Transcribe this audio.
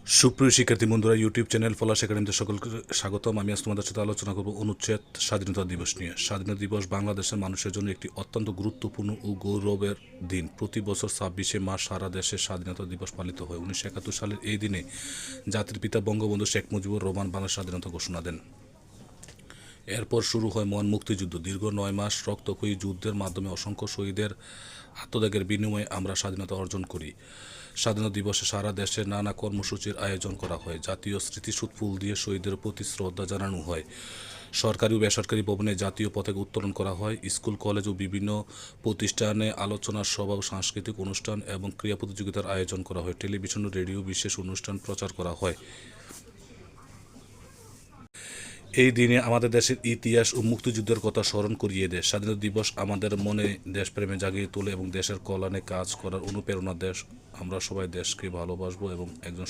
সুপ্রিয় শিক্ষার্থী বন্ধুরা, ইউটিউব চ্যানেল পলাশ একাডেমিতে সকলকে স্বাগতম। আমি আজ তোমাদের সাথে আলোচনা করব অনুচ্ছেদ স্বাধীনতা দিবস নিয়ে। স্বাধীনতা দিবস বাংলাদেশের মানুষের জন্য একটি অত্যন্ত গুরুত্বপূর্ণ ও গৌরবের দিন। প্রতি বছর 26শে মার্চ সারা দেশে স্বাধীনতা দিবস পালিত হয়। 1971 সালের এই দিনে জাতির পিতা বঙ্গবন্ধু শেখ মুজিবুর রহমান বাংলার স্বাধীনতা ঘোষণা দেন। এরপর শুরু হয় মহান মুক্তিযুদ্ধ। দীর্ঘ 9 মাস রক্তক্ষয়ী যুদ্ধের মাধ্যমে অসংখ্য শহীদের আত্মত্যাগের বিনিময়ে আমরা স্বাধীনতা অর্জন করি। স্বাধীনতা দিবসে সারা দেশে নানা কর্মসূচির আয়োজন করা হয়। জাতীয় স্মৃতিসৌধ ফুল দিয়ে শহীদদের প্রতি শ্রদ্ধা জানানো হয়। সরকারি ও বেসরকারি ভবনে জাতীয় পতাকা উত্তোলন করা হয়। স্কুল, কলেজ ও বিভিন্ন প্রতিষ্ঠানে আলোচনা সভা ও সাংস্কৃতিক অনুষ্ঠান এবং ক্রীড়া প্রতিযোগিতার আয়োজন করা হয়। টেলিভিশন ও রেডিও বিশেষ অনুষ্ঠান প্রচার করা হয়। এই দিনে আমাদের দেশের ইতিহাস ও মুক্তিযুদ্ধের কথা স্মরণ করিয়ে দেয়। স্বাধীনতা দিবস আমাদের মনে দেশপ্রেমে জাগিয়ে তোলে এবং দেশের কল্যাণে কাজ করার অনুপ্রেরণা দেশ। আমরা সবাই দেশকে ভালোবাসবো এবং একজন